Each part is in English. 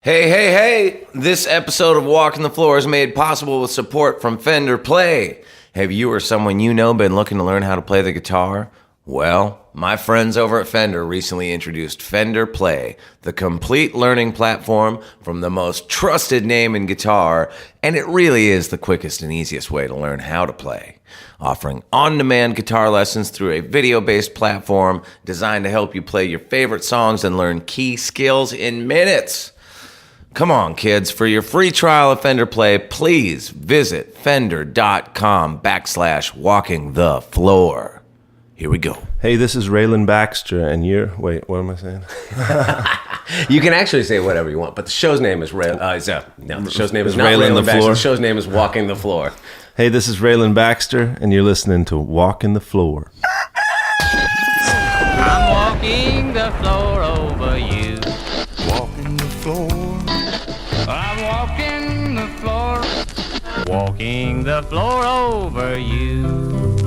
Hey, hey, hey! This episode of Walking the Floor is made possible with support from Fender Play. Have you or someone you know been looking to learn how to play the guitar? Well, my friends over at Fender recently introduced Fender Play, the complete learning platform from the most trusted name in guitar, and it really is the quickest and easiest way to learn how to play. Offering on-demand guitar lessons through a video-based platform designed to help you play your favorite songs and learn key skills in minutes. Come on, kids. For your free trial of Fender Play, please visit fender.com/walking the floor. Here we go. Hey, this is Rayland Baxter, and you're... Wait, what am I saying? You can actually say whatever you want, but the show's name is the show's name is not Rayland Rayland the Baxter. Floor. The show's name is Walking the Floor. Hey, this is Rayland Baxter, and you're listening to Walking the Floor. I'm walking the floor over you. Walking the floor. I'm walking the floor. Walking the floor over you.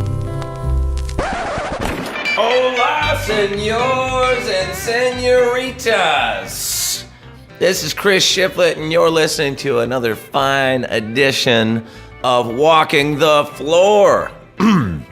Hola, senors and senoritas. This is Chris Shiflett, and you're listening to another fine edition of Walking the Floor. You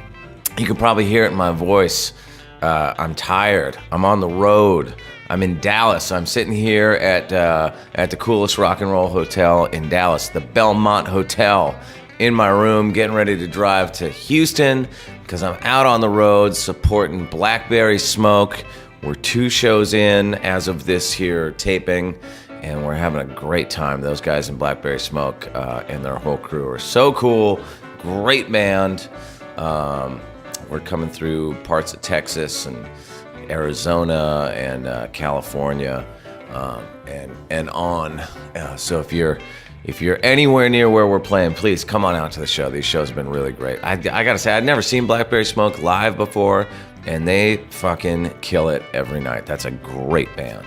can probably hear it in my voice. I'm tired. I'm on the road. I'm in Dallas. I'm sitting here at the coolest rock and roll hotel in Dallas, the Belmont Hotel, in my room, getting ready to drive to Houston because I'm out on the road supporting Blackberry Smoke. We're 2 shows in as of this here taping, and we're having a great time. Those guys in Blackberry Smoke and their whole crew are so cool. Great band. We're coming through parts of Texas and Arizona and California and on. So if you're anywhere near where we're playing, please come on out to the show. These shows have been really great. I gotta say, I'd never seen Blackberry Smoke live before, and they fucking kill it every night. That's a great band.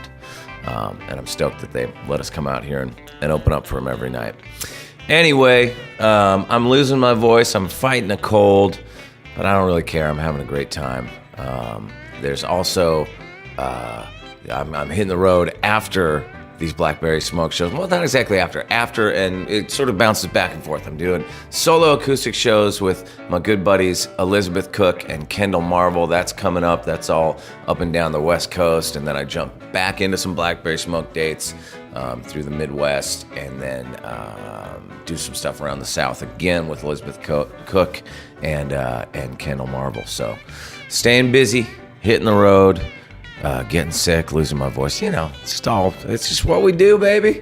And I'm stoked that they let us come out here and open up for them every night. Anyway, I'm losing my voice. I'm fighting a cold, but I don't really care. I'm having a great time. There's also, I'm hitting the road after these Blackberry Smoke shows. Well, not exactly after, and it sort of bounces back and forth. I'm doing solo acoustic shows with my good buddies Elizabeth Cook and Kendall Marvel. That's coming up. That's all up and down the West Coast. And then I jump back into some Blackberry Smoke dates through the Midwest, and then do some stuff around the South again with Elizabeth Cook and Kendall Marvel. So staying busy, hitting the road, getting sick, losing my voice. It's just what we do, baby.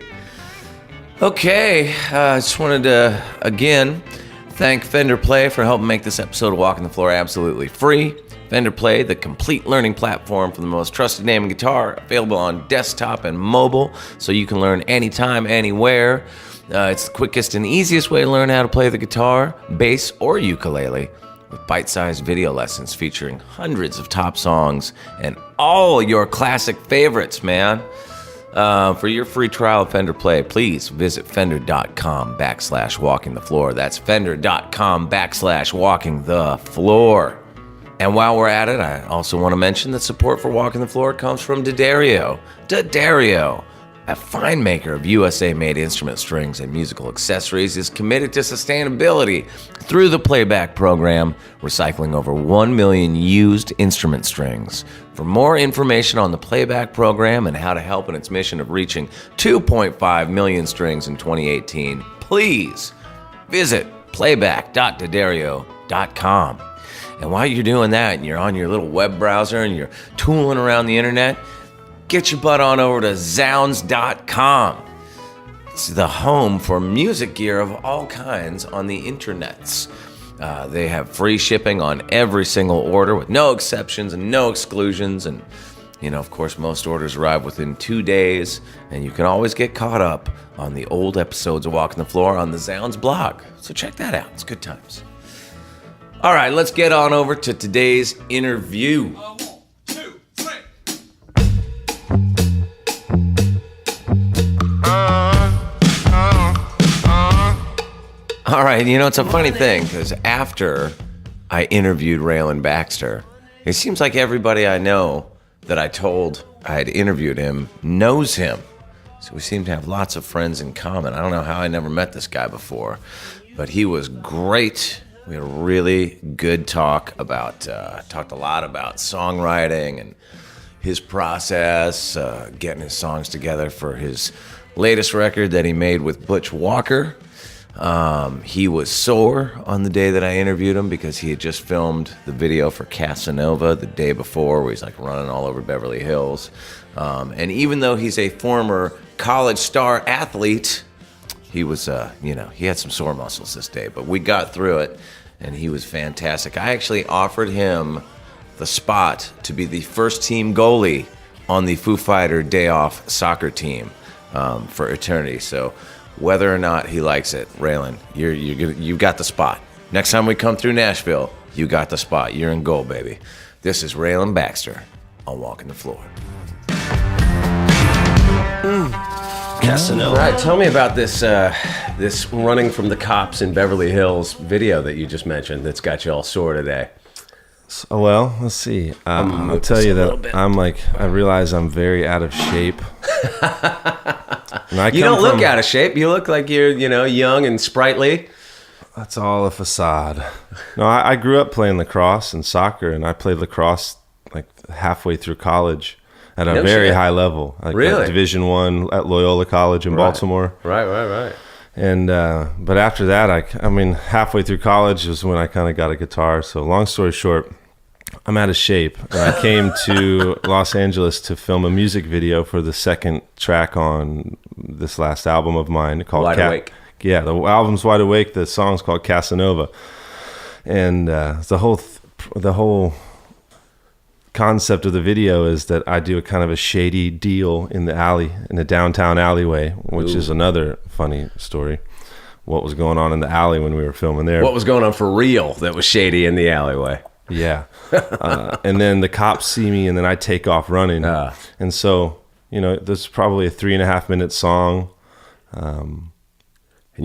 Okay, I just wanted to, again, thank Fender Play for helping make this episode of Walking the Floor absolutely free. Fender Play, the complete learning platform from the most trusted name in guitar, available on desktop and mobile, so you can learn anytime, anywhere. It's the quickest and easiest way to learn how to play the guitar, bass, or ukulele, with bite-sized video lessons featuring hundreds of top songs and all your classic favorites, man. For your free trial of Fender Play, please visit fender.com/walking the floor. That's fender.com/walking the floor. And while we're at it, I also want to mention that support for Walking the Floor comes from D'Addario. D'Addario, a fine maker of USA-made instrument strings and musical accessories, is committed to sustainability through the playback program, recycling over 1 million used instrument strings. For more information on the playback program and how to help in its mission of reaching 2.5 million strings in 2018, please visit playback.daddario.com. And while you're doing that and you're on your little web browser and you're tooling around the internet, get your butt on over to zounds.com. It's the home for music gear of all kinds on the internets. They have free shipping on every single order with no exceptions and no exclusions. And, of course, most orders arrive within 2 days. And you can always get caught up on the old episodes of Walking the Floor on the Zounds blog. So check that out. It's good times. All right, let's get on over to today's interview. 1, 2, 3. All right, it's a funny thing, because after I interviewed Rayland Baxter, it seems like everybody I know that I told I had interviewed him knows him. So we seem to have lots of friends in common. I don't know how I never met this guy before, but he was great. We had a really good talk about, talked a lot about songwriting and his process, getting his songs together for his latest record that he made with Butch Walker. He was sore on the day that I interviewed him because he had just filmed the video for Casanova the day before, where he's like running all over Beverly Hills. And even though he's a former college star athlete, he was, he had some sore muscles this day, but we got through it and he was fantastic. I actually offered him the spot to be the first team goalie on the Foo Fighter Day Off soccer team for eternity. So whether or not he likes it, Rayland, you've got the spot. Next time we come through Nashville, you got the spot. You're in goal, baby. This is Rayland Baxter on Walking the Floor. Casanova. Right, tell me about this. This running from the cops in Beverly Hills video that you just mentioned that's got you all sore today. So, well, let's see. I'll tell you that I realize I'm very out of shape. You don't look out of shape. You look like you're, young and sprightly. That's all a facade. No, I grew up playing lacrosse and soccer, and I played lacrosse like halfway through college at a very high level. Like really? Division I at Loyola College in Baltimore. Right. And but after that, I mean, halfway through college was when I kind of got a guitar. So long story short, I'm out of shape. And I came to Los Angeles to film a music video for the second track on this last album of mine called Wide Awake. Yeah, the album's Wide Awake. The song's called Casanova. And the whole concept of the video is that I do a kind of a shady deal in the downtown alleyway, which is another funny story. What was going on in the alley when we were filming there? What was going on for real that was shady in the alleyway? Yeah. And then the cops see me and then I take off running. And so, this is probably a 3.5 minute song. And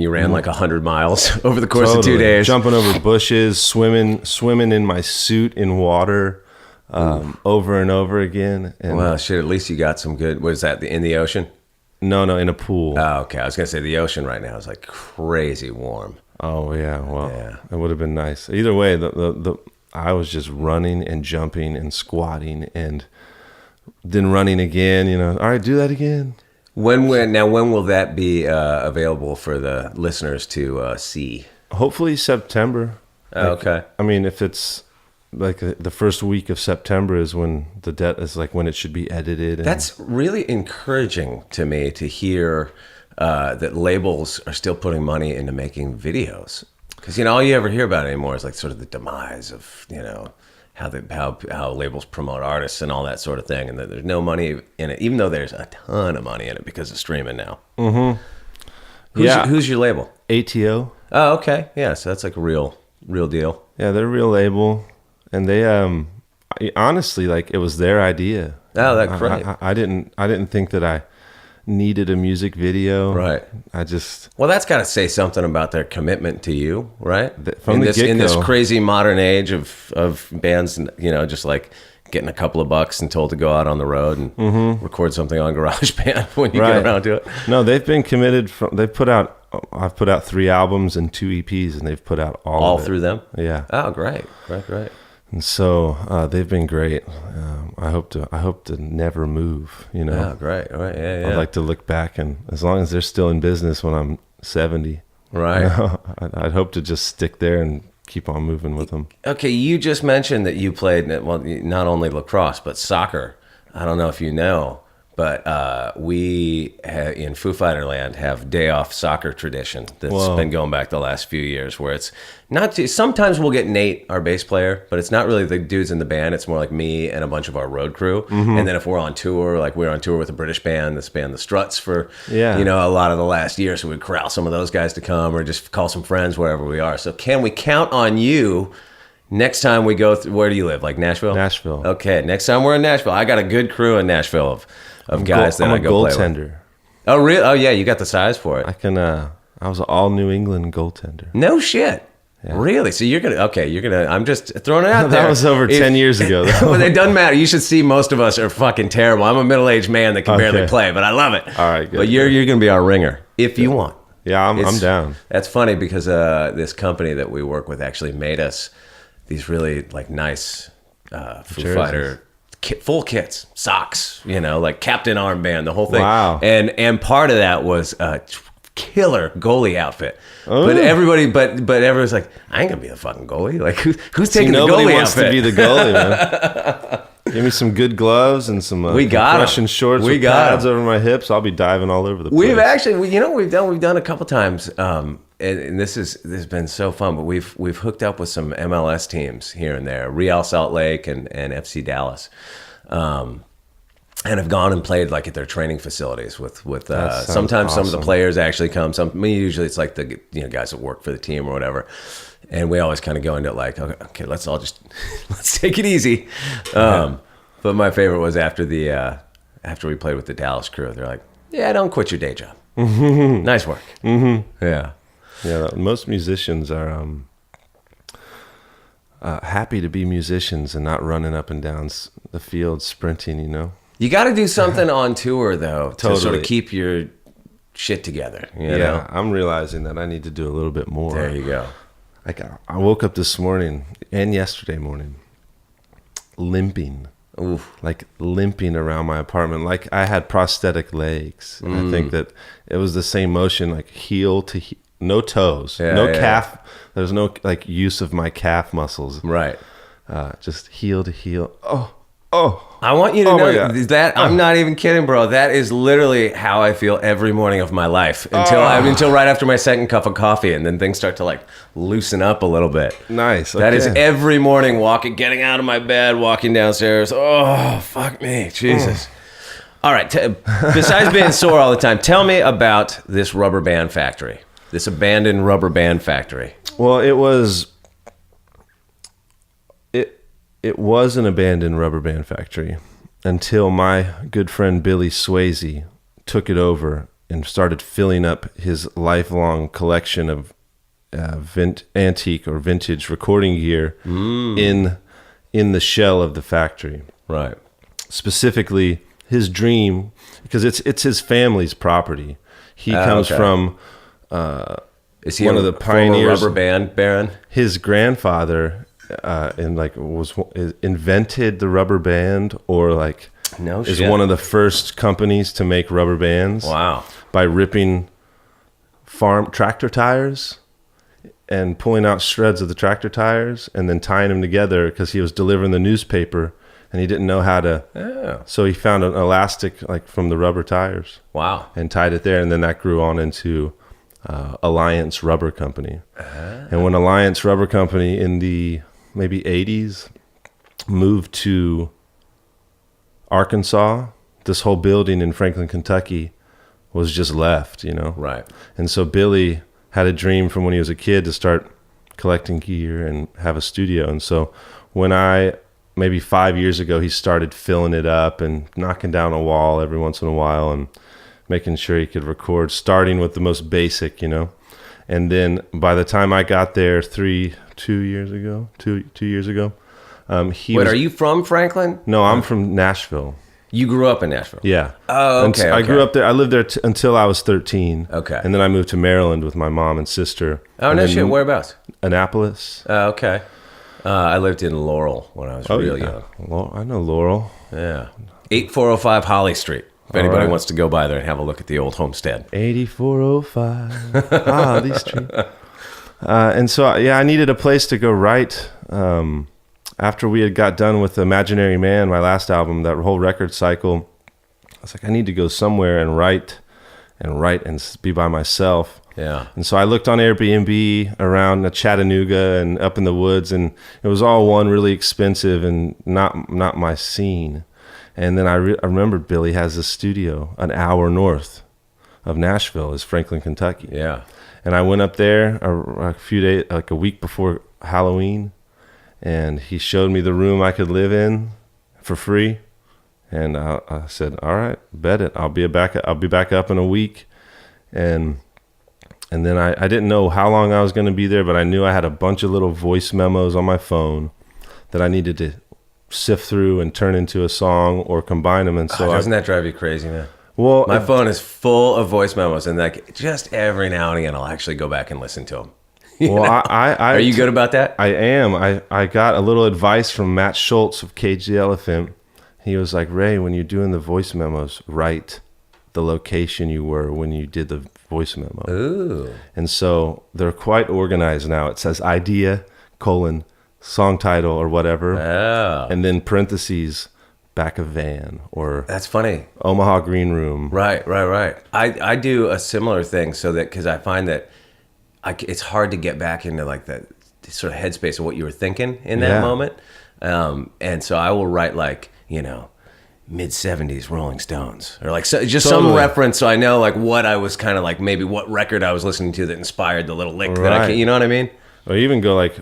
you ran like 100 miles over the course of 2 days. Jumping over bushes, swimming in my suit in water. Over and over again. And well, shit, at least you got some good, what is that, in the ocean? No, in a pool. Oh, okay. I was going to say the ocean right now is like crazy warm. Oh, yeah. Well, it would have been nice. Either way, I was just running and jumping and squatting and then running again, All right, do that again. When will that be available for the listeners to see? Hopefully September. Okay. I mean, if it's like the first week of September is when when it should be edited. And that's really encouraging to me to hear that labels are still putting money into making videos, because all you ever hear about anymore is like sort of the demise of how labels promote artists and all that sort of thing, and that there's no money in it, even though there's a ton of money in it because of streaming now. Mm-hmm. Who's your label? ATO. Oh, okay. Yeah, so that's like a real deal. Yeah, they're a real label. And they, honestly, like it was their idea. Oh, that's great. I didn't think that I needed a music video. Right. Well, that's got to say something about their commitment to you, right? From the get-go. In this crazy modern age of bands, just like getting a couple of bucks and told to go out on the road and record something on GarageBand when you get around to it. No, they've been committed. I've put out 3 albums and 2 EPs, and they've put out all of it. Through them. Yeah. Oh, great. And so they've been great. I hope to never move. Oh, great. All right. Yeah. I'd like to look back, and as long as they're still in business when I'm 70, right? I'd hope to just stick there and keep on moving with them. Okay, you just mentioned that you played not only lacrosse but soccer. I don't know if you know, but we in Foo Fighter Land have day off soccer tradition that's been going back the last few years, where it's not sometimes we'll get Nate, our bass player, but it's not really the dudes in the band. It's more like me and a bunch of our road crew. And then if we're on tour, like we're on tour with a British band, this band, the Struts, for a lot of the last year, so we'd corral some of those guys to come, or just call some friends wherever we are. So can we count on you next time we go where do you live, like Nashville? Okay, next time we're in Nashville, I got a good crew in Nashville of guys that I go play with. I'm a goaltender. Oh, really? Oh, yeah, you got the size for it. I was an all New England goaltender. No shit. Really? So you're gonna. I'm just throwing it out there. That was over 10 years ago, though. But it doesn't matter. You should see. Most of us are fucking terrible. I'm a middle-aged man that can barely play, but I love it. All right, good. But you're gonna be our ringer if you want. Yeah, I'm down. That's funny because this company that we work with actually made us these really like nice Foo Fighter full kits, socks, like captain armband, the whole thing. Wow. And part of that was a killer goalie outfit. But everyone's like, I ain't gonna be the fucking goalie. Like who's taking the goalie outfit? Nobody wants to be the goalie, man. Give me some good gloves and some compression shorts with pads over my hips. I'll be diving all over the place. We've actually, we've done a couple times, and this has been so fun. But we've hooked up with some MLS teams here and there, Real Salt Lake and FC Dallas, and have gone and played like at their training facilities with sometimes awesome. Some of the players actually come. Usually it's like the guys that work for the team or whatever. And we always kind of go into it like, okay, let's take it easy. But my favorite was after we played with the Dallas crew. They're like, yeah, don't quit your day job. Nice work. Mm-hmm. Yeah. Yeah. Most musicians are happy to be musicians and not running up and down the field sprinting. You got to do something on tour though to sort of keep your shit together. You know? I'm realizing that I need to do a little bit more. There you go. Like I woke up this morning and yesterday morning limping. Oof. Like limping around my apartment like I had prosthetic legs. And I think that it was the same motion, like heel to heel, no toes, calf. There's no like use of my calf muscles. Right. Just heel to heel. Oh. I want you to know that I'm not even kidding, bro. That is literally how I feel every morning of my life until right after my second cup of coffee, and then things start to like loosen up a little bit. Nice. Okay. That is every morning getting out of my bed, walking downstairs. Oh, fuck me. Jesus. All right. Besides being sore all the time, tell me about this rubber band factory, this abandoned rubber band factory. Well, it was an abandoned rubber band factory until my good friend Billy Swayze took it over and started filling up his lifelong collection of antique or vintage recording gear in the shell of the factory. Right. Specifically, his dream, because it's his family's property. He comes from is he one of the pioneers, rubber band baron? His grandfather invented the rubber band, or is one of the first companies to make rubber bands. Wow. By ripping farm tractor tires and pulling out shreds of the tractor tires and then tying them together because he was delivering the newspaper and he didn't know how to. So he found an elastic from the rubber tires. Wow. And tied it there, and then that grew on into Alliance Rubber Company. And when Alliance Rubber Company in the maybe 80s moved to Arkansas, this whole building in Franklin, Kentucky was just left, Right. And so Billy had a dream from when he was a kid to start collecting gear and have a studio. And so when maybe 5 years ago, he started filling it up and knocking down a wall every once in a while and making sure he could record, starting with the most basic, And then by the time I got there 2 years ago, Wait, are you from Franklin? No, I'm from Nashville. You grew up in Nashville? Yeah. Oh, okay. I grew up there. I lived there until I was 13. Okay. And then I moved to Maryland with my mom and sister. Oh, no shit. Whereabouts? Annapolis. Oh, okay. I lived in Laurel when I was real young. I know Laurel. Yeah. 8405 Holly Street. If anybody wants to go by there and have a look at the old homestead. 8405 Holly Street. And so, I needed a place to go write. After we had got done with Imaginary Man, my last album, that whole record cycle, I was like, I need to go somewhere and write and be by myself. Yeah. And so I looked on Airbnb around Chattanooga and up in the woods, and it was all one really expensive and not my scene. And then I remembered Billy has a studio an hour north of Nashville, is Franklin, Kentucky. Yeah. And I went up there a few days, like a week before Halloween, and he showed me the room I could live in for free. And I said, "All right, bet it. I'll be back up in a week." And And then I didn't know how long I was going to be there, but I knew I had a bunch of little voice memos on my phone that I needed to sift through and turn into a song or combine them. And so doesn't that drive you crazy, man? well, My phone is full of voice memos, and like just every now and again, I'll actually go back and listen to them. Are you good about that? I am. I got a little advice from Matt Schultz of Cage the Elephant. He was like, Ray, when you're doing the voice memos, write the location you were when you did the voice memo. Ooh. And so they're quite organized now. It says idea, song title or whatever. Oh. And then parentheses, back of van or That's funny. Omaha Green Room. Right. I do a similar thing so that because I find that it's hard to get back into like the sort of headspace of what you were thinking in that moment. And so I will write like, mid 70s Rolling Stones or like just some reference. So I know like what I was kind of like, maybe what record I was listening to that inspired the little lick that I can, you know what I mean? Or even go like,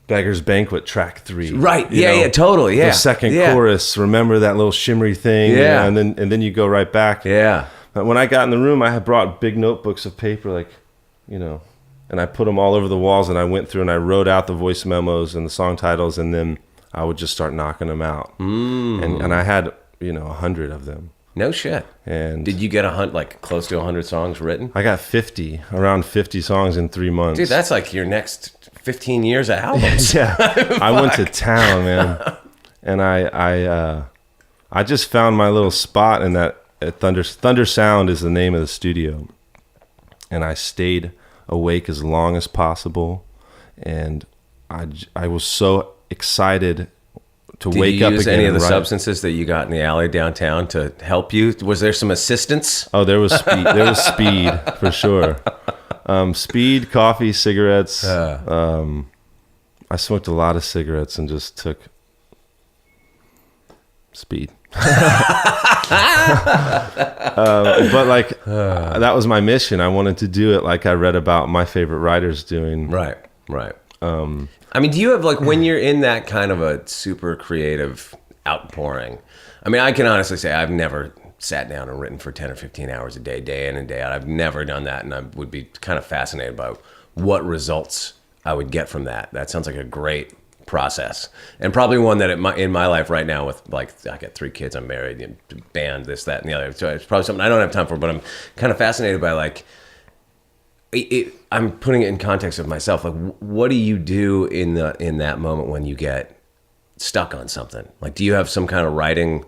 Beggar's Banquet track 3. Right. Yeah, totally. Yeah. The second chorus, remember that little shimmery thing. Yeah. And then you go right back. Yeah. When I got in the room, I had brought big notebooks of paper, like, and I put them all over the walls, and I went through and I wrote out the voice memos and the song titles, and then I would just start knocking them out. And I had, 100 of them. No shit. And did you get close to 100 songs written? I got around 50 songs in 3 months. Dude, that's like your next 15 years of albums. Yeah. I went to town, man. And I just found my little spot in that Thunder Sound is the name of the studio. And I stayed awake as long as possible. And I was so excited to wake up again. Did you use any of the write. Substances that you got in the alley downtown to help you? Was there some assistance? Oh, there was speed. There was speed for sure. Speed, coffee, cigarettes. I smoked a lot of cigarettes and just took speed. But like that was my mission. I wanted to do it like I read about my favorite writers doing. Right. I mean, do you have like when you're in that kind of a super creative outpouring? I mean, I can honestly say I've never sat down and written for 10 or 15 hours a day in and day out. I've never done that, and I would be kind of fascinated by what results I would get from that. That sounds like a great process, and probably one that in my life right now with like I got 3 kids, I'm married, band, this, that, and the other. So it's probably something I don't have time for, but I'm kind of fascinated by like. I'm putting it in context of myself. Like, what do you do in that moment when you get stuck on something? Like, do you have some kind of writing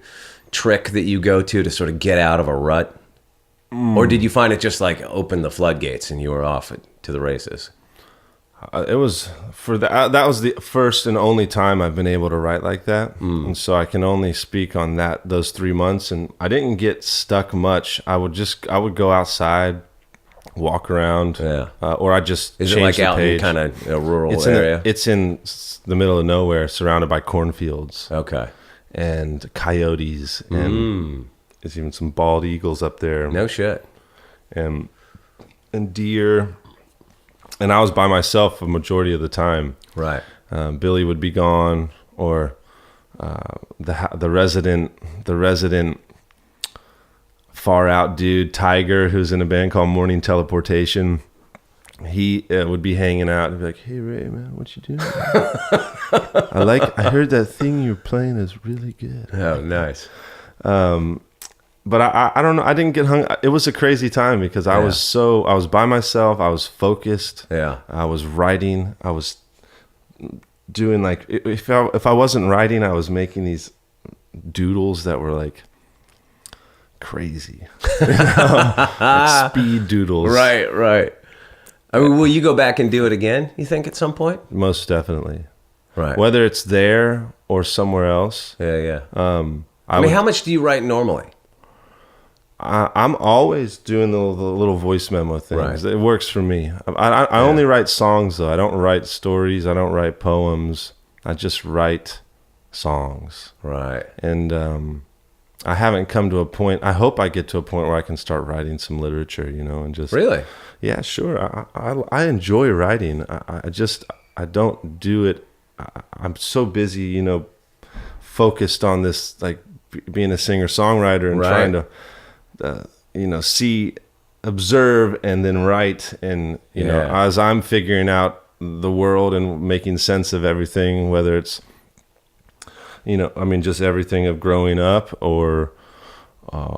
trick that you go to sort of get out of a rut, or did you find it just like open the floodgates and you were off to the races? It was that was the first and only time I've been able to write like that, and so I can only speak on those 3 months. And I didn't get stuck much. I would go outside. Walk around, or I just is change it like the out page. in kind of a rural area? It's in the middle of nowhere, surrounded by cornfields. Okay, and coyotes, and there's even some bald eagles up there. No shit, and deer. And I was by myself a majority of the time. Right, Billy would be gone, or the resident. Far out dude, Tiger, who's in a band called Morning Teleportation. He would be hanging out and be like, "Hey Ray, man, what you doing? I heard that thing you're playing is really good." Oh, nice. But I don't know. I didn't get hung. It was a crazy time because I was by myself. I was focused. Yeah. I was writing. I was doing like if I wasn't writing, I was making these doodles that were like. Crazy, like speed doodles. Right. I mean, will you go back and do it again? You think at some point? Most definitely. Right. Whether it's there or somewhere else. Yeah. I mean, how much do you write normally? I'm always doing the little voice memo things. Right. It works for me. I only write songs though. I don't write stories. I don't write poems. I just write songs. Right. And I haven't come to a point. I hope I get to a point where I can start writing some literature, and just really, yeah, sure. I enjoy writing. I don't do it. I'm so busy, focused on this, like being a singer songwriter and trying to, see observe and then write, and you know, Yeah. as I'm figuring out the world and making sense of everything, whether it's, you know, I mean, just everything of growing up, or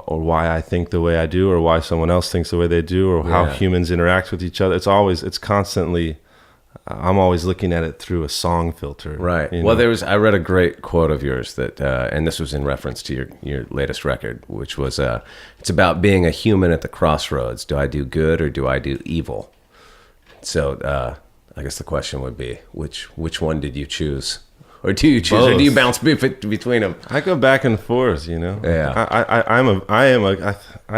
why I think the way I do, or why someone else thinks the way they do, or how Yeah. humans interact with each other. It's constantly, I'm always looking at it through a song filter. Right. you Well, know? I read a great quote of yours that, and this was in reference to your latest record, which was, it's about being a human at the crossroads. Do I do good or do I do evil? So, I guess the question would be, which one did you choose? Or do you choose, or do you Both. bounce between them? I go back and forth, you know. Yeah. I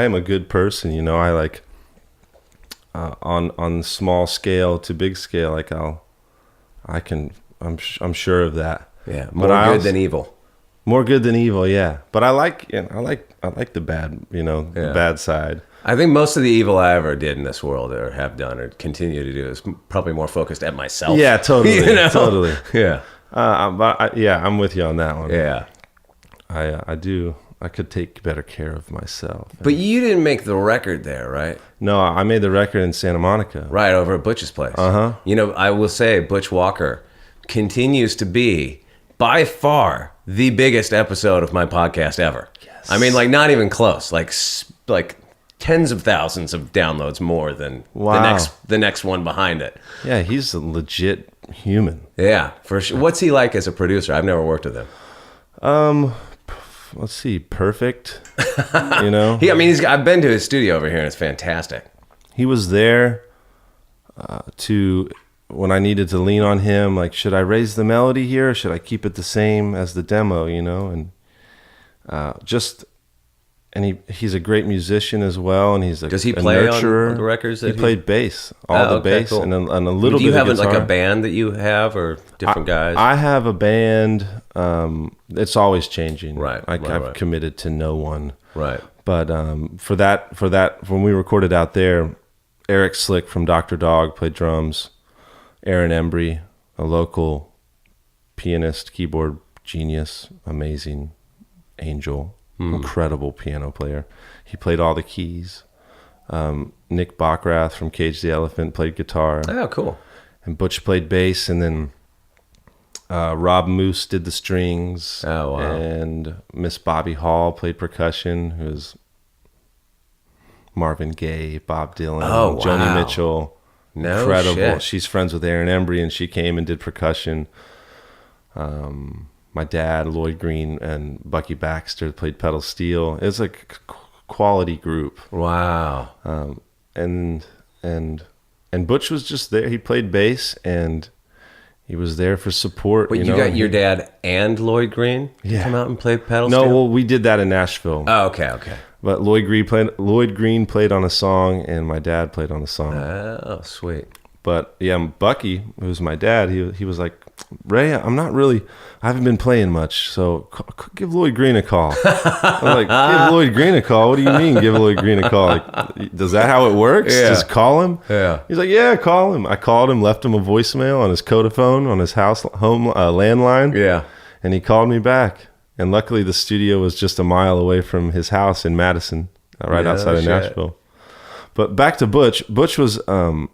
am a good person, you know. I like on small scale to big scale. Like I'm sure of that. Yeah, But more I good also- than evil. More good than evil, yeah. But I like the bad, you know, Yeah. the bad side. I think most of the evil I ever did in this world, or have done, or continue to do, is probably more focused at myself. Yeah, totally, You know? totally. Yeah, Yeah, I'm with you on that one. yeah. I do. I could take better care of myself. But you didn't make the record there, right? No, I made the record in Santa Monica. Right, over at Butch's place. Uh-huh. You know, I will say Butch Walker continues to be, by far, the biggest episode of my podcast ever. Yes. I mean, like, not even close. Like tens of thousands of downloads more than Wow. the next one behind it. Yeah, he's a legit human. Yeah, for sure. What's he like as a producer? I've never worked with him. Let's see, perfect. You know, I mean, I've been to his studio over here, and it's fantastic. he was there to when I needed to lean on him. Like, should I raise the melody here? Or should I keep it the same as the demo? You know, and he's a great musician as well, and he's Does he a play on nurturer. the records that he he- played bass, all the okay, bass, cool. and a little Do you bit have of guitar. like a band that you have, or different guys? I have a band. It's always changing. Right, I've right. committed to no one. Right. But for that, when we recorded out there, Eric Slick from Dr. Dog played drums. Aaron Embry, a local pianist, keyboard genius, amazing angel, incredible piano player. He played all the keys. Nick Bockrath from Cage the Elephant played guitar. Oh, cool. And Butch played bass, and then Rob Moose did the strings. Oh, wow. And Miss Bobby Hall played percussion, who's Marvin Gaye, Bob Dylan, Oh, wow. Joni Mitchell. No Incredible. shit. She's friends with Aaron Embry, and she came and did percussion. My dad, Lloyd Green, and Bucky Baxter played pedal steel. It was a quality group. Wow. And Butch was just there. He played bass, and he was there for support. But you know? got your dad and Lloyd Green to Yeah. come out and play pedal No, steel? well, we did that in Nashville. Oh, okay. But Lloyd Green played on a song, and my dad played on a song. Oh, sweet. But yeah, Bucky, who's my dad, he was like, Ray, I haven't been playing much, so give Lloyd Green a call. I'm like, give Lloyd Green a call? What do you mean, give Lloyd Green a call? Like, does that how it works? Yeah. Just call him? Yeah. He's like, yeah, call him. I called him, left him a voicemail on his Codaphone, on his home landline. Yeah. And he called me back. And luckily, the studio was just a mile away from his house in Madison, right No outside of shit. Nashville. But back to Butch. Butch was an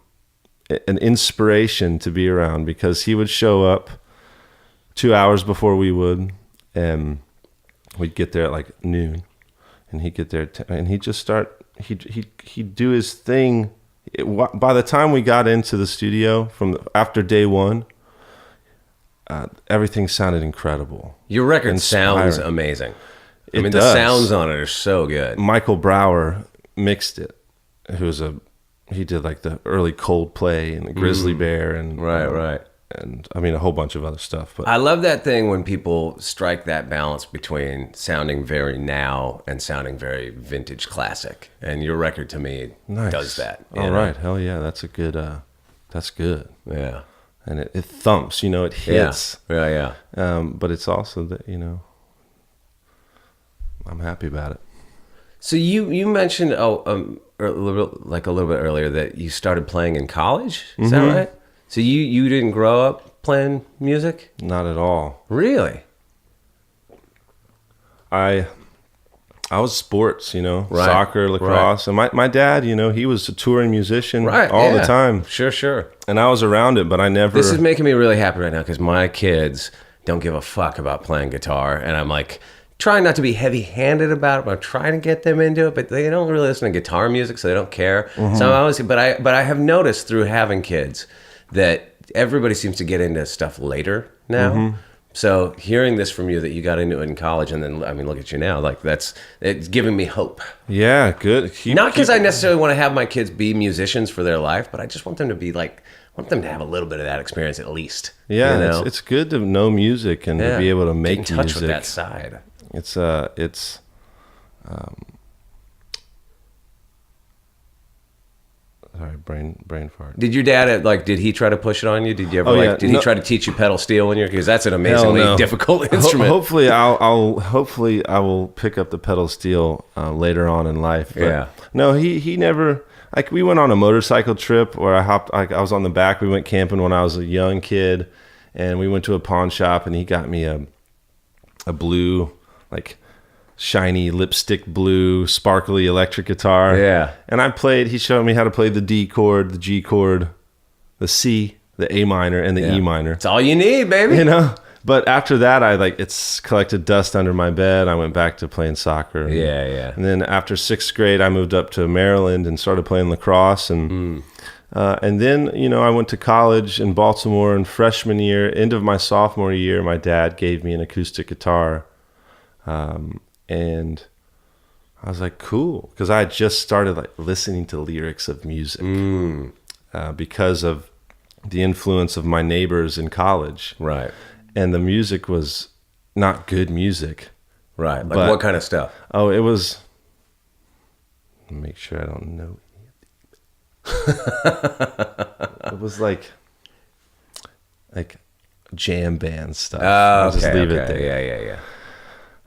inspiration to be around, because he would show up 2 hours before we would, and we'd get there at like noon, and he'd get there and he'd just start. He'd do his thing. By the time we got into the studio, after day one, everything sounded incredible. Your record sounds Inspiring. amazing. It the does. sounds on it are so good. Michael Brower mixed it. He did like the early Coldplay and the Grizzly Bear and Right. and I mean a whole bunch of other stuff. But I love that thing when people strike that balance between sounding very now and sounding very vintage classic. And your record to me nice. does that. you All know? right, hell yeah, that's a good. That's good, Yeah. and it thumps. You know, it hits. Yeah. But it's also that I'm happy about it. So you mentioned a little bit earlier that you started playing in college. Is that right? So you didn't grow up playing music? Not at all. Really? I I was sports, Right, soccer, lacrosse. And my dad, he was a touring musician all the time. Sure. And I was around it, but I never... This is making me really happy right now because my kids don't give a fuck about playing guitar. And I'm like, trying not to be heavy-handed about it, but I'm trying to get them into it. But they don't really listen to guitar music, so they don't care. Mm-hmm. So I always, but I have noticed through having kids that everybody seems to get into stuff later now. Mm-hmm. So hearing this from you that you got into it in college, and then look at you now. Like it's giving me hope. Yeah, good. Not because I necessarily want to have my kids be musicians for their life, but I just want them to be want them to have a little bit of that experience at least. Yeah, it's good to know music and to be able to make get in touch music. with that side. Sorry, brain fart. Did your dad did he try to push it on you? Did you ever did he try to teach you pedal steel when you're, because that's an amazingly difficult instrument. Hopefully I will pick up the pedal steel later on in life. But no, he never. Like, we went on a motorcycle trip where I was on the back. We went camping when I was a young kid, and we went to a pawn shop, and he got me a blue, shiny lipstick blue sparkly electric guitar. Yeah. And he showed me how to play the D chord, the G chord, the C, the A minor, and the E minor. It's all you need, baby. But after that, it's collected dust under my bed. I went back to playing soccer. Yeah. And then after 6th grade, I moved up to Maryland and started playing lacrosse. And then, I went to college in Baltimore, and freshman year, end of my sophomore year, my dad gave me an acoustic guitar. And I was like, cool, because I had just started listening to lyrics of music because of the influence of my neighbors in college. Right. And the music was not good music. Right. What kind of stuff? Oh, it was... Make sure I don't know. It was like jam band stuff. Oh, I'll okay, just leave it there.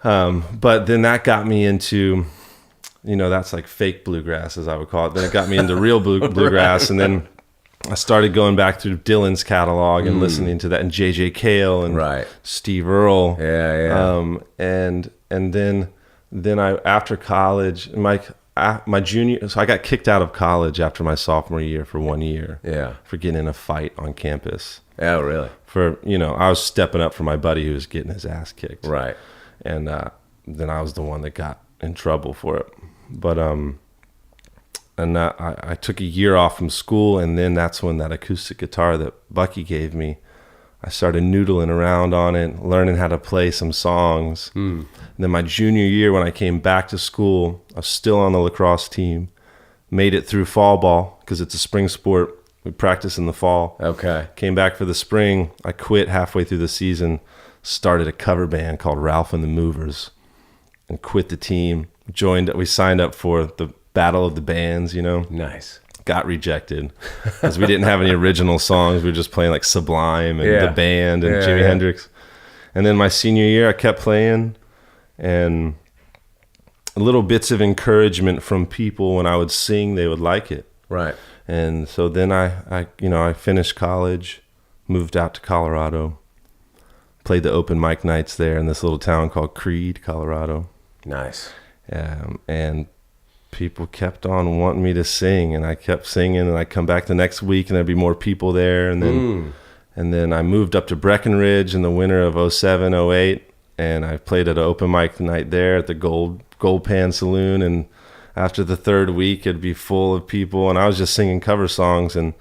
Yeah. But then that got me into, that's like fake bluegrass, as I would call it. Then it got me into real bluegrass, and then I started going back through Dylan's catalog and listening to that, and J.J. Cale and Steve Earle. Yeah. And then I, after college, my junior, so I got kicked out of college after my sophomore year for 1 year. Yeah. For getting in a fight on campus. Oh, really? I was stepping up for my buddy who was getting his ass kicked. Right. And then I was the one that got in trouble for it. But I took a year off from school, and then that's when that acoustic guitar that Bucky gave me, I started noodling around on it, learning how to play some songs. And then my junior year, when I came back to school, I was still on the lacrosse team, made it through fall ball because it's a spring sport. We practice in the fall. Okay. Came back for the spring. I quit halfway through the season, started a cover band called Ralph and the Movers, and quit the team. We signed up for the Battle of the Bands, Nice. Got rejected because we didn't have any original songs. We were just playing Sublime and The Band and Jimi Hendrix. And then my senior year, I kept playing, and little bits of encouragement from people when I would sing, they would like it. Right. And so then I finished college, moved out to Colorado, played the open mic nights there in this little town called Creede, Colorado. Nice. And people kept on wanting me to sing, and I kept singing, and I'd come back the next week and there'd be more people there. And then I moved up to Breckenridge in the winter of 07, 08, and I played at an open mic night there at the Gold Pan Saloon. And after the third week, it'd be full of people, and I was just singing cover songs. And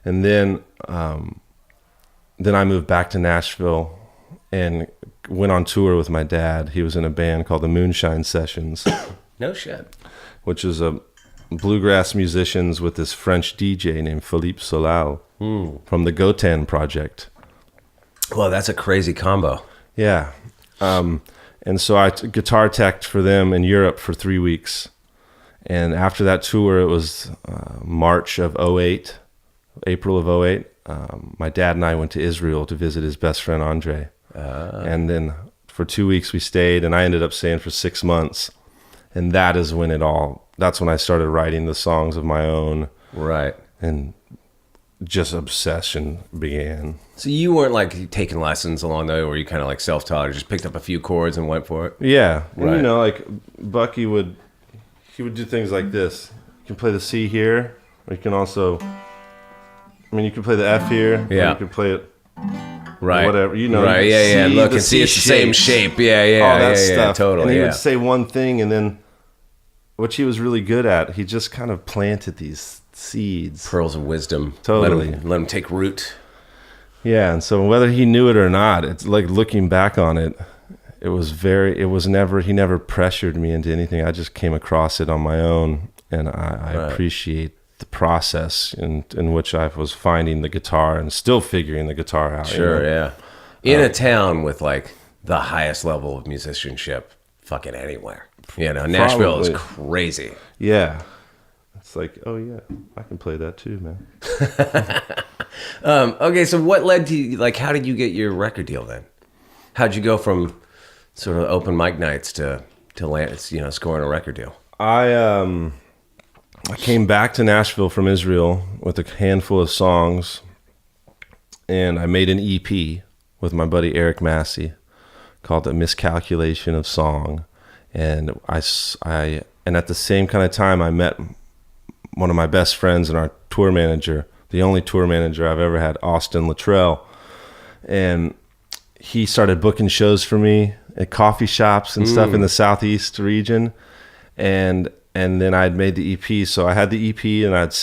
then I moved back to Nashville and went on tour with my dad. He was in a band called the Moonshine Sessions. No shit. Which is a bluegrass musicians with this French DJ named Philippe Solal from the Gotan Project. Well, that's a crazy combo. Yeah. And so I guitar teched for them in Europe for 3 weeks. And after that tour, it was March of 08, April of 08. My dad and I went to Israel to visit his best friend, Andre. And then for 2 weeks we stayed, and I ended up staying for 6 months. And that is when that's when I started writing the songs of my own. Right. And just obsession began. So you weren't like taking lessons along the way, where you kind of like self-taught, or just picked up a few chords and went for it? Yeah, and Right. you know, like Bucky would do things like this. You can play the C here, or you can also, I mean, you can play the F here, or Yeah. you can play it Right. whatever, you know. Right. you Yeah. Yeah. see Look the and see, C it's the same shapes, shape. Yeah. Yeah. all that yeah, stuff. Yeah, totally. And he yeah. would say one thing, and then what he was really good at, he just kind of planted these seeds. Pearls of wisdom. Totally. Let them take root. Yeah, and so whether he knew it or not, it's like looking back on it, he never pressured me into anything. I just came across it on my own, and I Right. appreciate the process in which I was finding the guitar and still figuring the guitar out. you Sure. know? Yeah. In a town with like the highest level of musicianship, fucking anywhere. You know, Nashville is Probably. crazy. Yeah. It's like, oh yeah, I can play that too, man. Okay, so what led to like? How did you get your record deal then? How'd you go from sort of open mic nights to land, scoring a record deal? I came back to Nashville from Israel with a handful of songs, and I made an EP with my buddy Eric Massey called "A Miscalculation of Song," and and at the same kind of time I met one of my best friends and our tour manager, the only tour manager I've ever had, Austin Luttrell, and he started booking shows for me at coffee shops and stuff in the Southeast region, and then I'd made the EP. So I had the EP, and I'd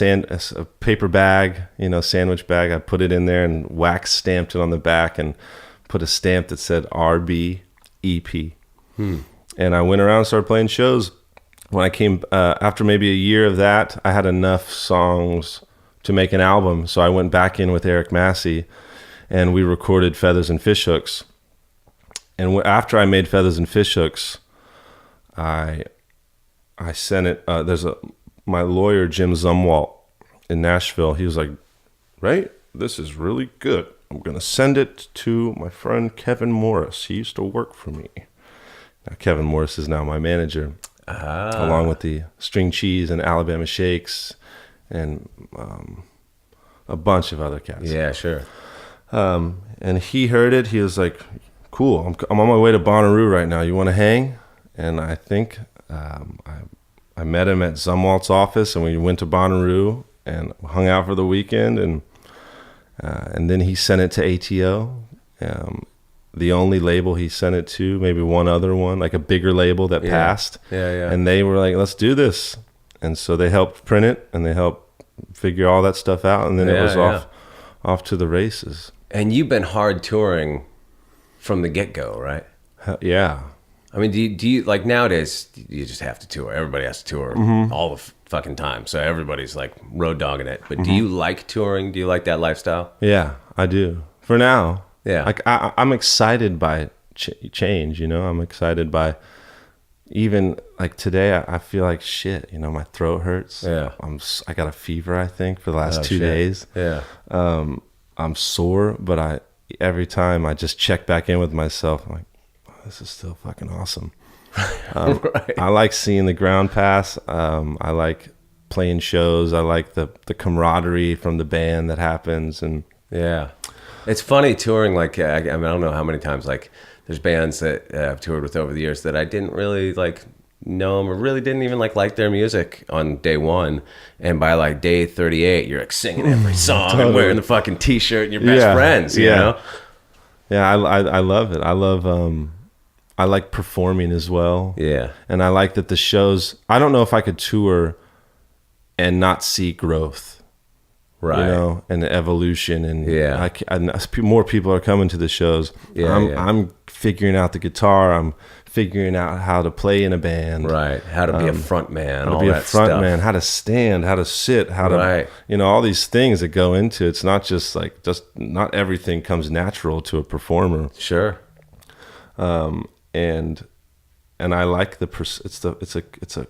a paper bag, sandwich bag. I put it in there and wax stamped it on the back and put a stamp that said RB EP. And I went around and started playing shows. When I came, after maybe a year of that, I had enough songs to make an album. So I went back in with Eric Massey, and we recorded Feathers and Fishhooks. And after I made Feathers and Fishhooks, I sent it. My lawyer, Jim Zumwalt in Nashville, he was like, "Ray, this is really good. I'm going to send it to my friend Kevin Morris. He used to work for me." Now, Kevin Morris is now my manager, along with the String Cheese and Alabama Shakes and a bunch of other cats. Yeah, sure. And he heard it. He was like, "Cool, I'm on my way to Bonnaroo right now. You want to hang?" And I think I met him at Zumwalt's office, and we went to Bonnaroo and hung out for the weekend. And then he sent it to ATO, the only label he sent it to, maybe one other one, like a bigger label that passed. Yeah. And they were like, "Let's do this." And so they helped print it, and they helped figure all that stuff out, and then it was off to the races. And you've been hard touring from the get-go, right? Yeah. I mean, do you like nowadays? You just have to tour. Everybody has to tour all the fucking time. So everybody's like road dogging it. But do you like touring? Do you like that lifestyle? Yeah, I do. For now. Yeah. Like I'm excited by change, I'm excited by even like today I feel like shit, my throat hurts. Yeah. I got a fever, I think, for the last 2 shit. days. Yeah. I'm sore, but every time I just check back in with myself, I'm like, oh, this is still fucking awesome. Right. I like seeing the ground pass. I like playing shows. I like the camaraderie from the band that happens. And Yeah. It's funny touring, like, I don't know how many times, like, there's bands that I've toured with over the years that I didn't really, like, know them or really didn't even, like their music on day one. And by, like, day 38, you're, like, singing every song and wearing the fucking T-shirt and your best friends, you know? Yeah, I love it. I like performing as well. Yeah. And I like that the shows, I don't know if I could tour and not see growth. Right. And evolution, and Yeah. more people are coming to the shows. Yeah, I'm figuring out the guitar. I'm figuring out how to play in a band. Right. How to be a front man. How to all be a that front stuff. man. How to stand. How to sit. How to, Right. all these things that go into it. It's not just not everything comes natural to a performer. Sure. And I like it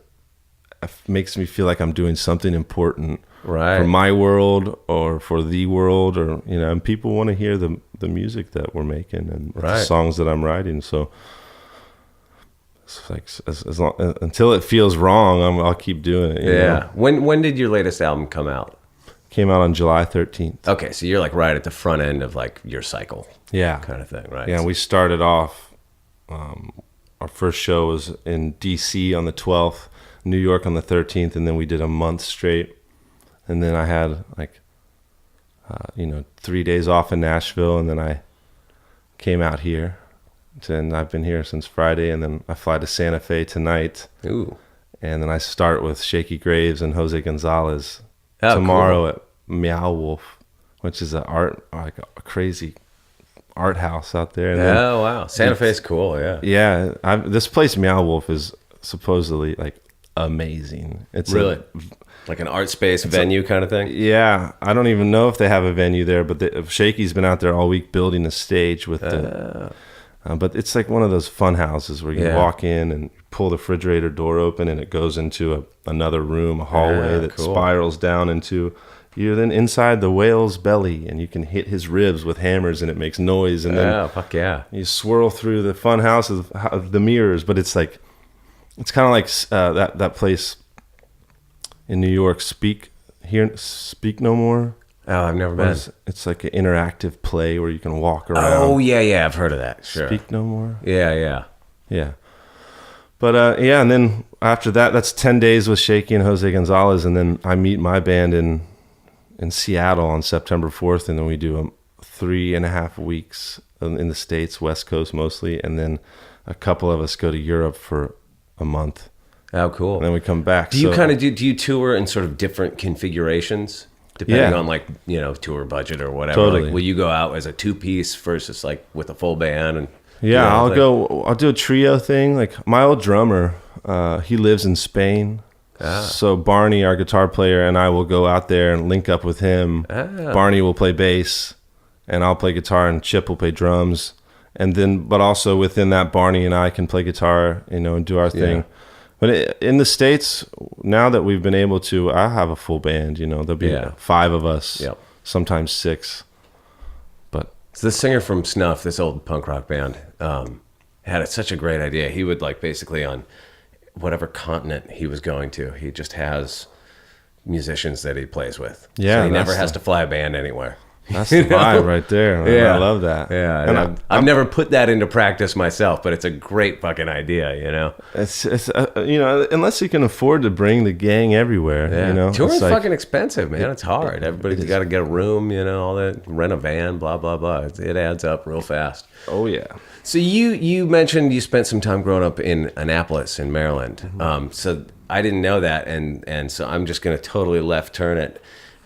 makes me feel like I'm doing something important. Right. For my world or for the world, or and people want to hear the music that we're making and the songs that I'm writing. So it's like as long until it feels wrong, I'll keep doing it. Yeah. When did your latest album come out? Came out on July 13th. Okay, so you're like right at the front end of like your cycle. Yeah. Kind of thing, right? Yeah, we started off, our first show was in D.C. on the 12th, New York on the 13th, and then we did a month straight. And then I had 3 days off in Nashville, and then I came out here. And I've been here since Friday, and then I fly to Santa Fe tonight. Ooh. And then I start with Shaky Graves and Jose Gonzalez Oh, tomorrow cool. at Meow Wolf, which is a crazy art house out there. And then, Oh, wow. Santa Fe's cool, yeah. yeah, this place Meow Wolf is supposedly like amazing. It's Really? Like an art space venue kind of thing? Yeah, I don't even know if they have a venue there, but Shaky's been out there all week building a stage with the. But it's like one of those fun houses where you Yeah. walk in and pull the refrigerator door open, and it goes into another room, a hallway that cool. spirals down into. You're then inside the whale's belly, and you can hit his ribs with hammers, and it makes noise. And then Oh, fuck yeah. you swirl through the fun house of the mirrors. But it's like, it's kind of like that place in New York, Speak No More. Oh, I've never been. It's like an interactive play where you can walk around. Oh, yeah, I've heard of that. Sure. Speak No More. Yeah. Yeah. But yeah, and then after that, that's 10 days with Shaky and Jose Gonzalez, and then I meet my band in Seattle on September 4th, and then we do 3.5 weeks in the States, West Coast mostly, and then a couple of us go to Europe for a month, Oh, cool. and then we come back. Do you kind of do you tour in sort of different configurations depending Yeah. on like, tour budget or whatever? Totally. Like, will you go out as a 2-piece versus like with a full band and Yeah, you know, I'll do a trio thing. Like my old drummer, he lives in Spain. So Barney, our guitar player, and I will go out there and link up with him. Barney will play bass and I'll play guitar, and Chip will play drums. And then, but also within that, Barney and I can play guitar, and do our thing. Yeah. But in the States, now that we've been able to, I have a full band, there'll be 5 of us, Yep. sometimes 6. But So the singer from Snuff, this old punk rock band, had such a great idea. He would like basically on whatever continent he was going to, he just has musicians that he plays with. Yeah, so he never that's has to fly a band anywhere. that's the vibe right there. Man. Yeah. I love that. Yeah, And I've never put that into practice myself, but it's a great fucking idea, It's unless you can afford to bring the gang everywhere, touring's it's like, fucking expensive, man. It's hard. Everybody's got to get a room, all that, rent a van, blah blah blah. It adds up real fast. oh yeah. So you mentioned you spent some time growing up in Annapolis in Maryland. Mm-hmm. So I didn't know that, and so I'm just going to totally left turn it.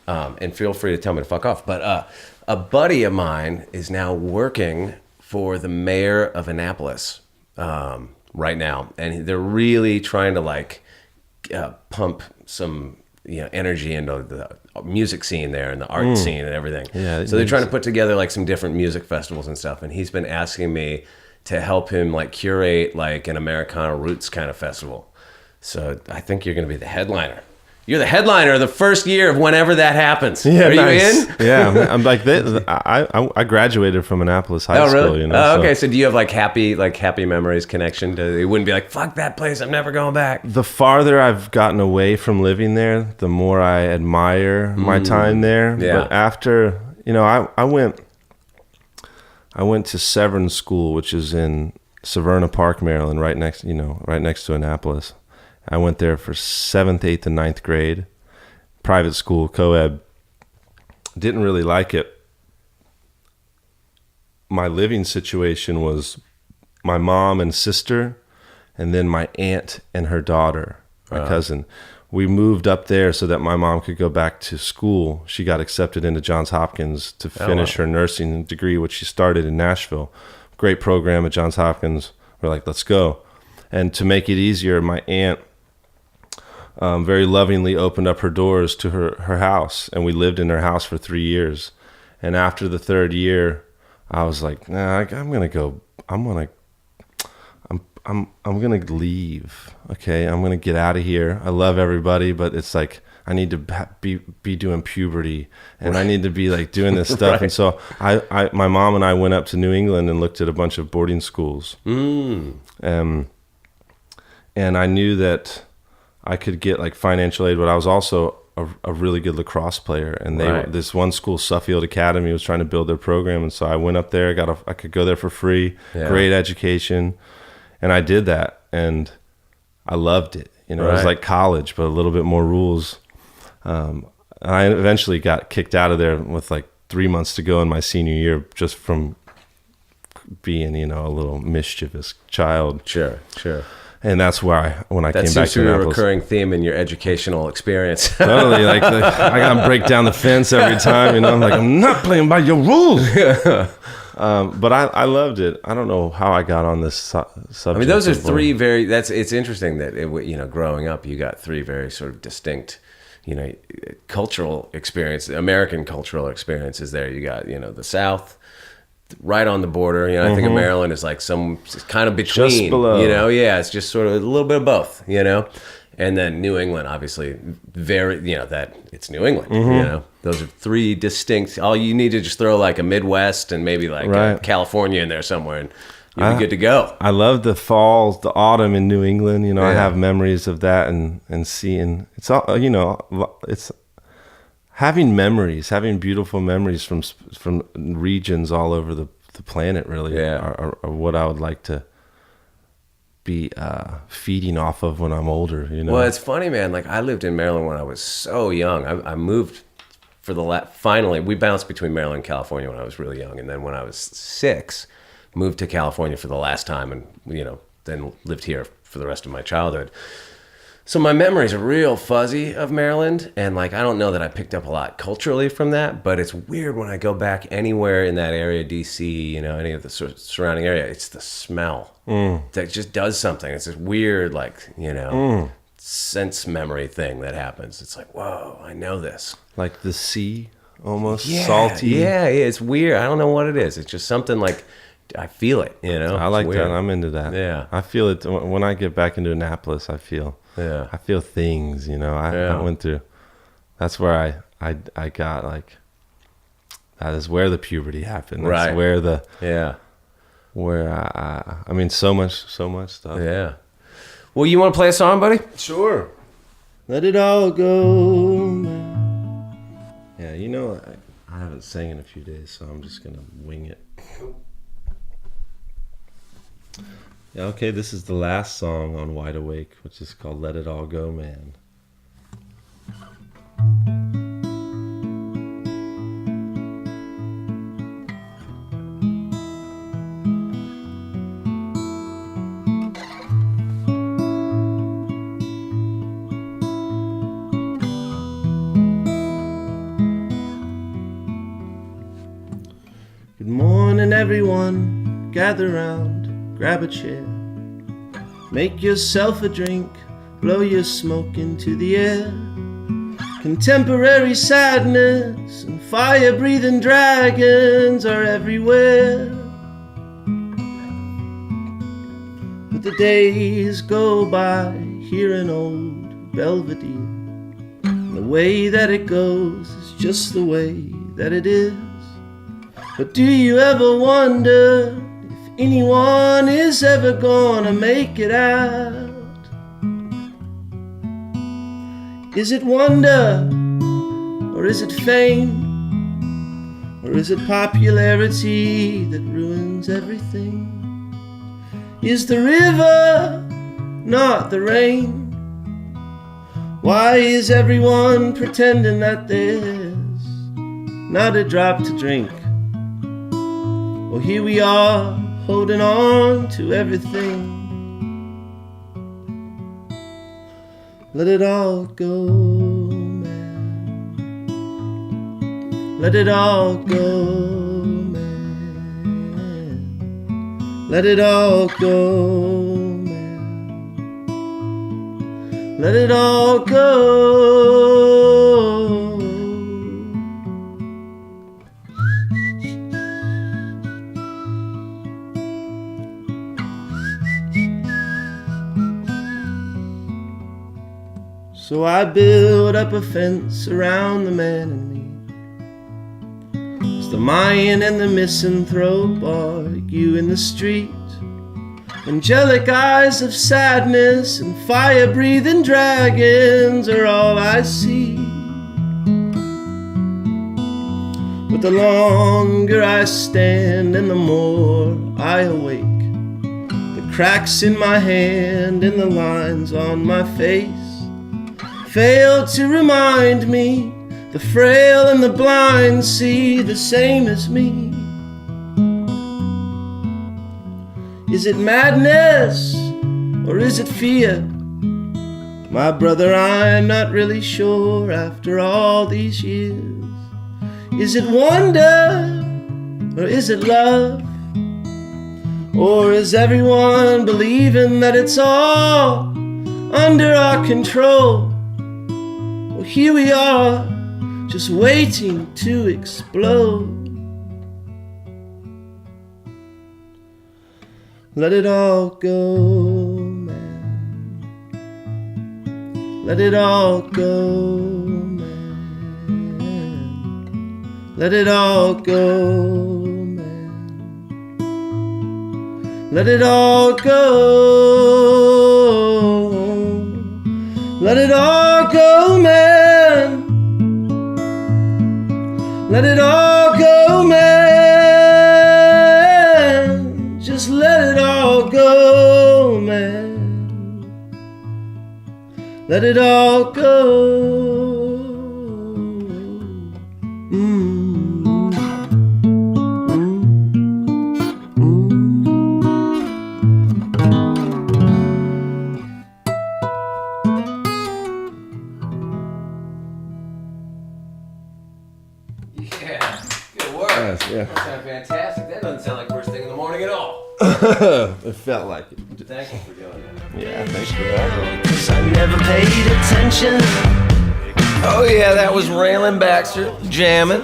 And feel free to tell me to fuck off. But a buddy of mine is now working for the mayor of Annapolis right now, and they're really trying to pump some energy into the music scene there and the art scene and everything. Yeah, so they're trying to put together like some different music festivals and stuff. And he's been asking me to help him like curate like an Americana Roots kind of festival. So I think you're going to be the headliner. You're the headliner of the first year of whenever that happens. Yeah, Are nice. you in? Yeah, I'm like I graduated from Annapolis High Oh, School. really? So Okay. So do you have like happy memories connection to? It wouldn't be like fuck that place. I'm never going back. the farther I've gotten away from living there, the more I admire my time there. Yeah. But after, I went to Severn School, which is in Severna Park, Maryland, right next to Annapolis. I went there for 7th, 8th, and 9th grade. Private school, co-ed. Didn't really like it. My living situation was my mom and sister, and then my aunt and her daughter, my cousin. We moved up there so that my mom could go back to school. She got accepted into Johns Hopkins to finish her nursing degree, which she started in Nashville. Great program at Johns Hopkins. We're like, let's go. And to make it easier, my aunt very lovingly opened up her doors to her house, and we lived in her house for 3 years. And after the 3rd year, I was like, nah, I'm gonna leave. Okay, I'm gonna get out of here. I love everybody, but it's like I need to be doing puberty, and I need to be like doing this stuff. Right. And so my mom and I went up to New England and looked at a bunch of boarding schools. And I knew that I could get like financial aid, but I was also a really good lacrosse player, and Right. this one school, Suffield Academy, was trying to build their program, and so I went up there. I could go there for free, Yeah. great education, and I did that, and I loved it. You know, it was Right. like college, but a little bit more rules. I eventually got kicked out of there with like 3 months to go in my senior year, just from being, you know, a little mischievous child. Sure. And that's why when I That came back seems to to be a Annapolis, recurring theme in your educational experience. totally like I gotta break down the fence every time. You know, I'm like, I'm not playing by your rules. But I loved it. I don't know how I got on this subject. I mean, those are of, three very. It's interesting that growing up, you got three very sort of distinct, cultural experience, American cultural experiences. There, you got the South, right on the border. I think of Maryland is like it's kind of between. Just below. Yeah, it's just sort of a little bit of both. And then New England, obviously, very. That it's New England. Those are three distinct. All you need to just throw like a Midwest and maybe like Right. California in there somewhere, and you'll be good to go. I love the fall, the autumn in New England. I Yeah. have memories of that and seeing it's all. It's having memories, having beautiful memories from regions all over the planet. Really, Yeah. are what I would like to be feeding off of when I'm older. Well, it's funny, man. Like I lived in Maryland when I was so young. I moved for finally we bounced between Maryland and California when I was really young, and then when I was 6, moved to California for the last time, and then lived here for the rest of my childhood. So my memories are real fuzzy of Maryland, and like I don't know that I picked up a lot culturally from that, but it's weird when I go back anywhere in that area, DC, any of the surrounding area, it's the smell that just does something. It's this weird, like sense memory thing that happens. It's like, whoa, I know this. like the sea, almost salty. Yeah, it's weird. I don't know what it is. It's just something like I feel it. I like that. I'm into that. Yeah. I feel it when I get back into Annapolis. I feel things. I went through. That's where I got like. That is where the puberty happened. That's Right. where Yeah. I mean, so much stuff. Yeah. Well, you want to play a song, buddy? Sure. Let it all go, man. Yeah, I haven't sang in a few days, so I'm just gonna wing it. Yeah, okay, this is the last song on Wide Awake, which is called Let It All Go, Man. Good morning, everyone. Gather round, grab a chair. Make yourself a drink, blow your smoke into the air. Contemporary sadness and fire-breathing dragons are everywhere. But the days go by here in old Belvedere. And the way that it goes is just the way that it is. But do you ever wonder if anyone is ever gonna make it out? Is it wonder, or is it fame, or is it popularity that ruins everything? Is the river not the rain? Why is everyone pretending that there's not a drop to drink? Well, here we are, holding on to everything. Let it all go, man. Let it all go, man. Let it all go, man. Let it all go. So I build up a fence around the man and me. As the Mayan and the misanthrope argue in the street. Angelic eyes of sadness and fire-breathing dragons are all I see. But the longer I stand and the more I awake, the cracks in my hand and the lines on my face fail to remind me the frail and the blind see the same as me. Is it madness or is it fear? My brother, I'm not really sure after all these years. Is it wonder or is it love? Or is everyone believing that it's all under our control? Well, here we are, just waiting to explode. Let it all go, man. Let it all go, man. Let it all go, man. Let it all go. Let it all go, man. Let it all go, man. Just let it all go, man. Let it all go. Yeah, good work. Yeah. That sounds fantastic. That doesn't sound like first thing in the morning at all. It felt like it. Thank you for doing that. Yeah, thanks for that. 'Cause I never paid attention. Oh yeah, that was Rayland Baxter jamming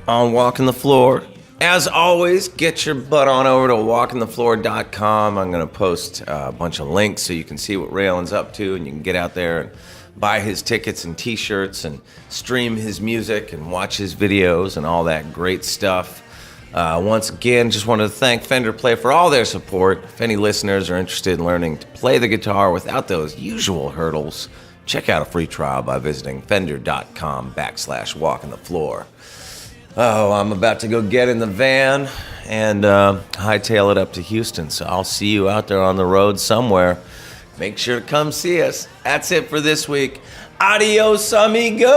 on Walking the Floor. As always, get your butt on over to walkingthefloor.com. I'm going to post a bunch of links so you can see what Rayland's up to, and you can get out there and buy his tickets and t-shirts and stream his music and watch his videos and all that great stuff. Once again, just wanted to thank Fender Play for all their support. If any listeners are interested in learning to play the guitar without those usual hurdles, check out a free trial by visiting fender.com/walkingthefloor. Oh, I'm about to go get in the van and hightail it up to Houston, so I'll see you out there on the road somewhere. Make sure to come see us. That's it for this week. Adios, amigo!